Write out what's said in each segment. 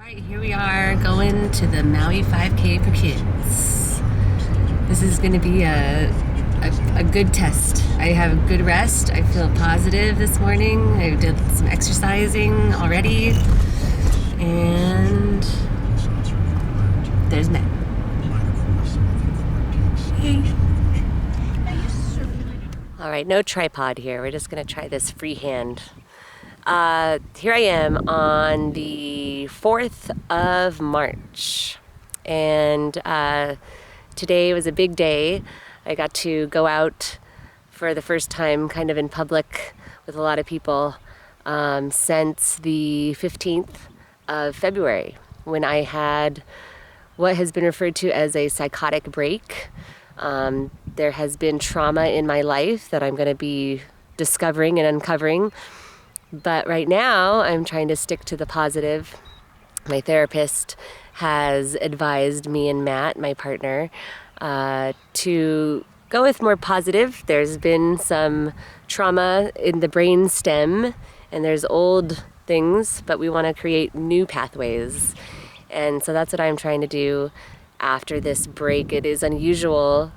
Alright, here we are going to the Maui 5K for kids. This is going to be a good test. I have good rest. I feel positive this morning. I did some exercising already. And there's Matt. Hey. Alright, no tripod here. We're just going to try this freehand. Here I am on the 4th of March, and today was a big day. I got to go out for the first time kind of in public with a lot of people since the 15th of February, when I had what has been referred to as a psychotic break. There has been trauma in my life that I'm going to be discovering and uncovering. But right now, I'm trying to stick to the positive. My therapist has advised me and Matt, my partner, to go with more positive. There's been some trauma in the brain stem, and there's old things, but we want to create new pathways. And so that's what I'm trying to do after this break. It is unusual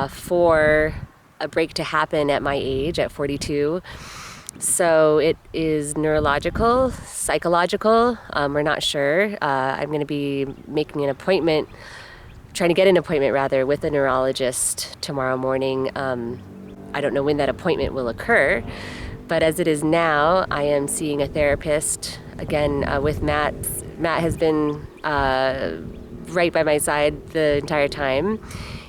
for a break to happen at my age, at 42. So it is neurological, psychological, we're not sure. I'm going to be making an appointment, trying to get an appointment rather, with a neurologist tomorrow morning. I don't know when that appointment will occur, but as it is now, I am seeing a therapist, again, with Matt. Matt has been right by my side the entire time.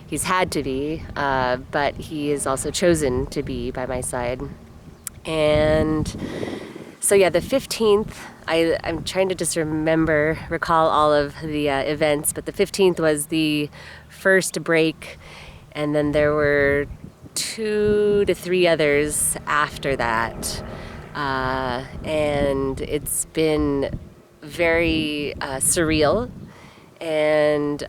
He's had to be, but he has also chosen to be by my side. And so yeah, the 15th, I'm trying to just recall all of the events, but the 15th was the first break, and then there were 2 to 3 others after that. And it's been very surreal. And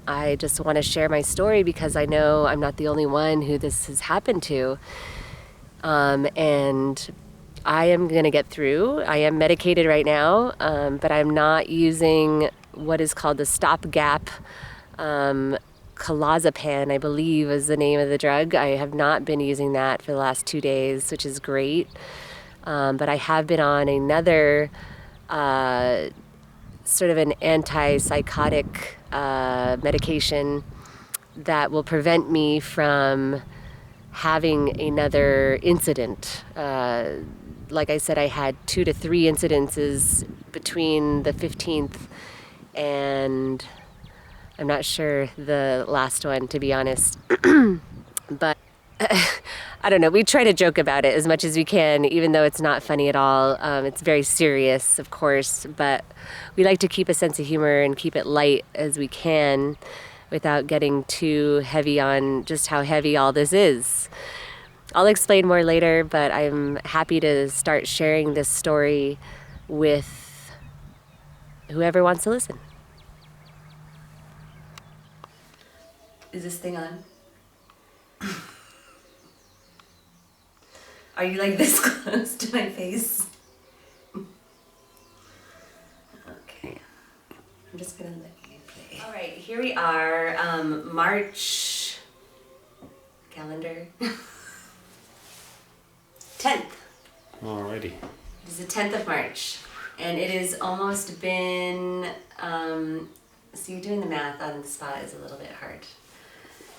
I just want to share my story because I know I'm not the only one who this has happened to. And I am going to get through. I am medicated right now, but I'm not using what is called the stopgap clozapam, I believe is the name of the drug. I have not been using that for the last 2 days, which is great. But I have been on another sort of an antipsychotic medication that will prevent me from having another incident. Like I said, I had 2 to 3 incidences between the 15th and I'm not sure the last one, to be honest. But I don't know. We try to joke about it as much as we can, even though it's not funny at all. It's very serious, of course, but we like to keep a sense of humor and keep it light as we can, without getting too heavy on just how heavy all this is. I'll explain more later, but I'm happy to start sharing this story with whoever wants to listen. Is this thing on? Are you like this close to my face? Okay. I'm just gonna let you play. All right, here we are, March calendar. 10th. Alrighty. It is the 10th of March, and it has almost been, see, doing the math on the spot is a little bit hard.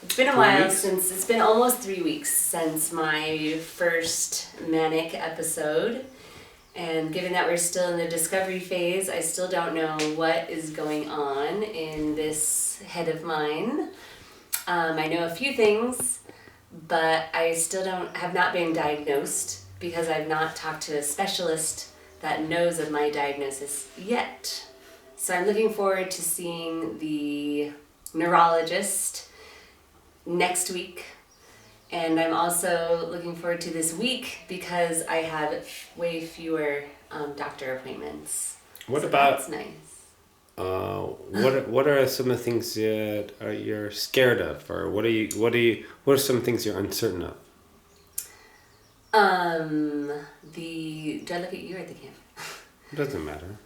It's been a while since, it's been almost 3 weeks since my first manic episode. And given that we're still in the discovery phase, I still don't know what is going on in this head of mine. I know a few things, but I still have not been diagnosed because I've not talked to a specialist that knows of my diagnosis yet. So I'm looking forward to seeing the neurologist next week. And I'm also looking forward to this week because I have way fewer doctor appointments. What so about? That's nice. What are some of the things that you're scared of, or what are some things you're uncertain of? Do I look at you or at the camera? It doesn't matter.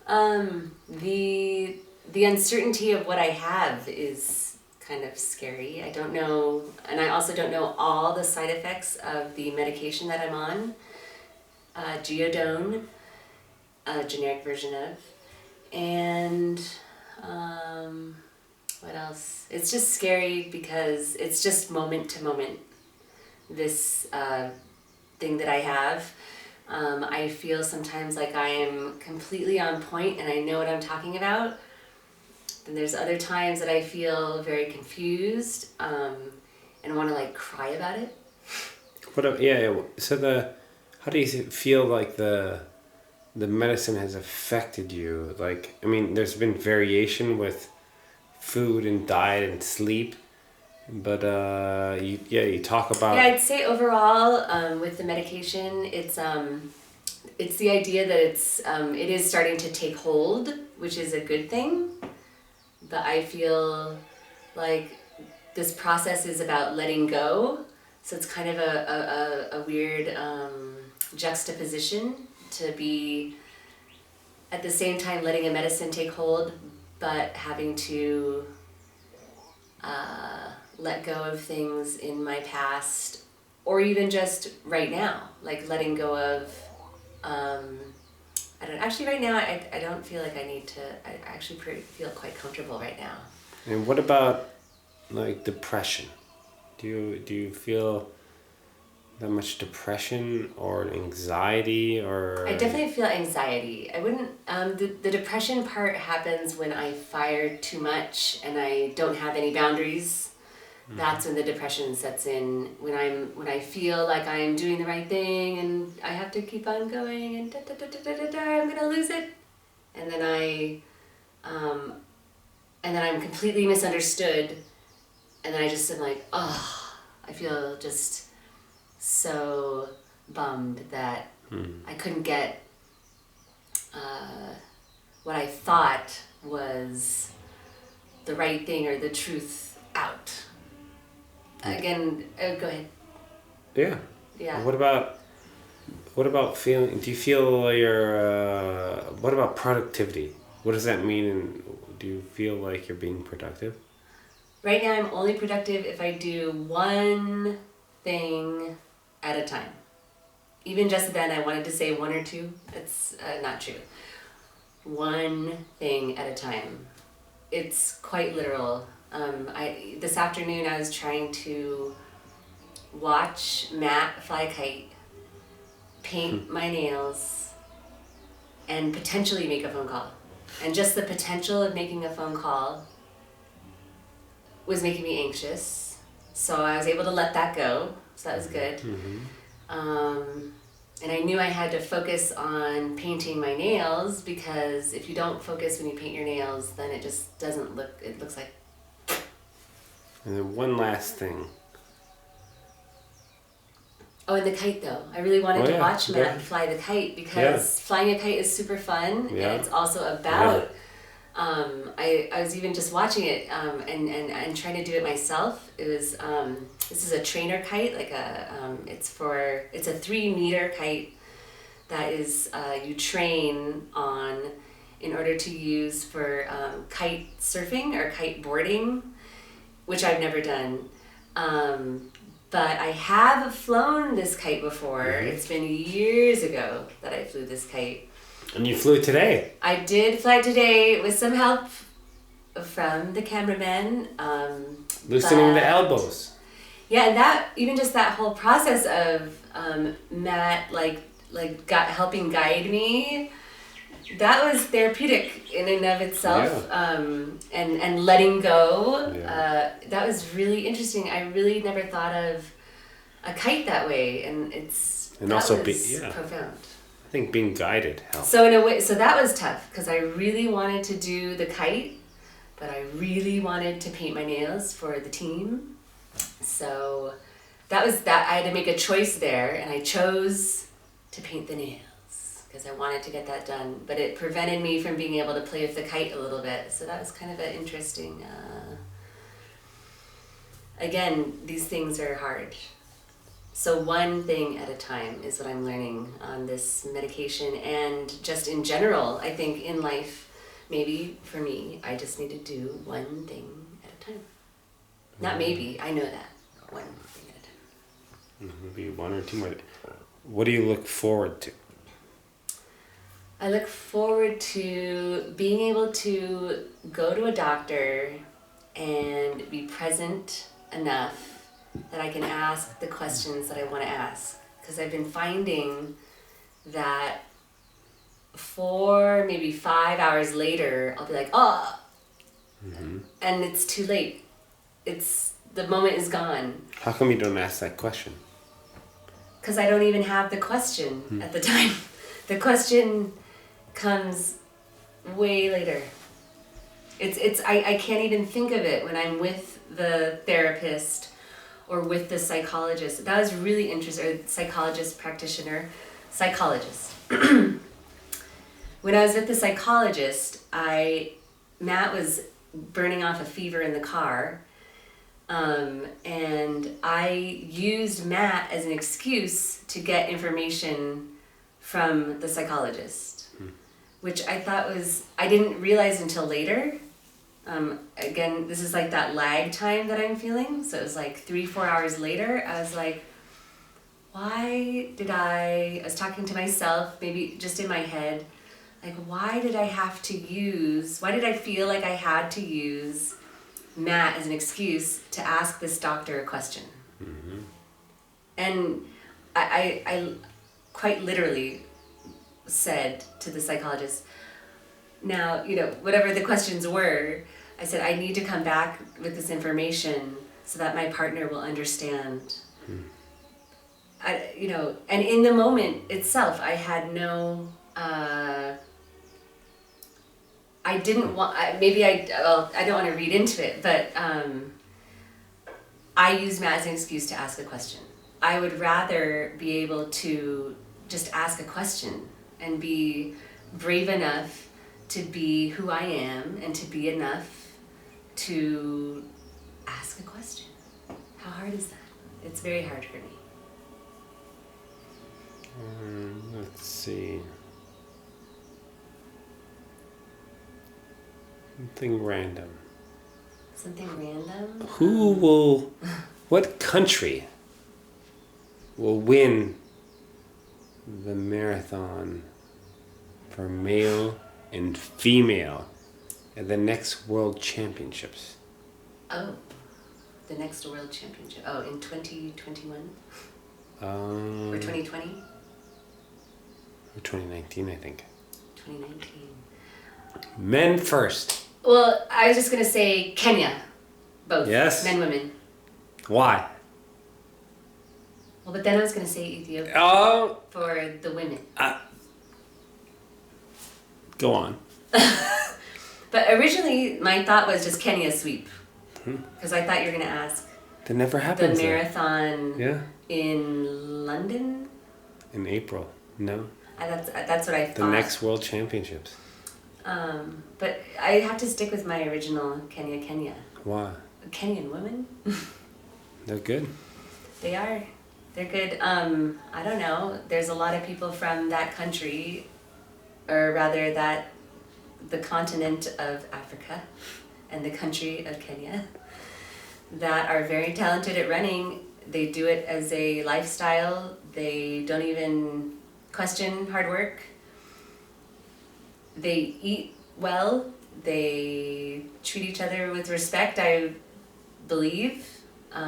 The uncertainty of what I have is kind of scary. I don't know, and I also don't know all the side effects of the medication that I'm on. Geodone, a generic version of, and what else? It's just scary because it's just moment to moment. This thing that I have. I feel sometimes like I am completely on point and I know what I'm talking about. Then there's other times that I feel very confused and want to like cry about it. So how do you feel like the medicine has affected you? Like, I mean, there's been variation with food and diet and sleep, but you talk about. Yeah, I'd say overall with the medication, it's the idea that it is starting to take hold, which is a good thing. But I feel like this process is about letting go, so it's kind of a weird juxtaposition to be at the same time letting a medicine take hold, but having to let go of things in my past, or even just right now, like letting go of. Right now I don't feel like I need to. I actually feel quite comfortable right now. And what about like depression? Do you feel that much depression or anxiety or? I definitely feel anxiety. I wouldn't. The depression part happens when I fire too much and I don't have any boundaries. That's when the depression sets in. When I feel like I'm doing the right thing and I have to keep on going and I'm gonna lose it, and then I'm completely misunderstood, and then I just am like, oh, I feel just so bummed that I couldn't get what I thought was the right thing or the truth out. Again, go ahead. Yeah. Yeah. What about feeling? Do you feel what about productivity? What does that mean? And do you feel like you're being productive? Right now, I'm only productive if I do one thing at a time. Even just then, I wanted to say one or two. It's not true. One thing at a time. It's quite literal. This afternoon I was trying to watch Matt fly a kite, paint my nails, and potentially make a phone call. And just the potential of making a phone call was making me anxious. So I was able to let that go. So that was good. And I knew I had to focus on painting my nails, because if you don't focus when you paint your nails, then it just doesn't look, it looks like. And then one last thing. Oh, and the kite though. I really wanted to watch Matt fly the kite, because flying a kite is super fun. And it's also about, I was even just watching it and trying to do it myself. It was, this is a trainer kite, like it's a 3-meter kite that is, you train on in order to use for kite surfing or kite boarding, which I've never done. But I have flown this kite before. It's been years ago that I flew this kite. And you flew today. I did fly today with some help from the cameraman. Loosening the elbows. Yeah, and that, even just that whole process of Matt helping guide me, that was therapeutic in and of itself. And letting go, that was really interesting. I really never thought of a kite that way, and profound. I think being guided helps. So in a way, so that was tough, because I really wanted to do the kite, but I really wanted to paint my nails for the team. So that was that. I had to make a choice there, and I chose to paint the nails because I wanted to get that done, but it prevented me from being able to play with the kite a little bit. So that was kind of an interesting, again, these things are hard. So one thing at a time is what I'm learning on this medication, and just in general, I think in life, maybe for me, I just need to do one thing at a time. Not maybe, I know that. One thing at a time. Maybe one or two more. What do you look forward to? I look forward to being able to go to a doctor and be present enough that I can ask the questions that I want to ask. Because I've been finding that 4, maybe 5 hours later, I'll be like, oh, and it's too late. The moment is gone. How come you don't ask that question? Because I don't even have the question at the time. The question comes way later. I can't even think of it when I'm with the therapist or with the psychologist. That was really interesting, or psychologist practitioner, psychologist. When I was with the psychologist, Matt was burning off a fever in the car, and I used Matt as an excuse to get information from the psychologist, which I thought I didn't realize until later. Again, this is like that lag time that I'm feeling. So it was like 3-4 hours later, I was like, I was talking to myself, maybe just in my head, like, why did I feel like I had to use Matt as an excuse to ask this doctor a question? And I quite literally said to the psychologist, now, whatever the questions were, I said, I need to come back with this information so that my partner will understand. And in the moment itself, I had no, I didn't want, I don't want to read into it, but I used Matt as an excuse to ask a question. I would rather be able to just ask a question and be brave enough to be who I am and to be enough to ask a question. How hard is that? It's very hard for me. Let's see. Something random. Something random? What country will win the marathon for male and female at the next World Championships? Oh, the next World Championship. Oh, in 2021? Or 2020? Or 2019, I think. 2019. Men first. Well, I was just going to say Kenya. Both. Yes? Men, women. Why? Well, but then I was going to say Ethiopia. Oh! For the women. Go on. But originally, my thought was just Kenya sweep. Because I thought you were going to ask. That never happens. The marathon in London? In April. No. That's what I thought. The next World Championships. But I have to stick with my original Kenya. Why? Kenyan women? They're good. They are. They're good. I don't know. There's a lot of people from that country, or rather the continent of Africa and the country of Kenya, that are very talented at running. They do it as a lifestyle. They don't even question hard work. They eat well. They treat each other with respect, I believe. I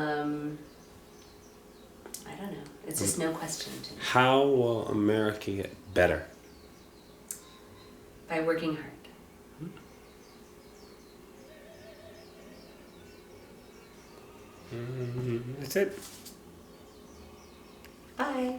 don't know. It's just no question to me. How will America get better? By working hard. That's it. Bye.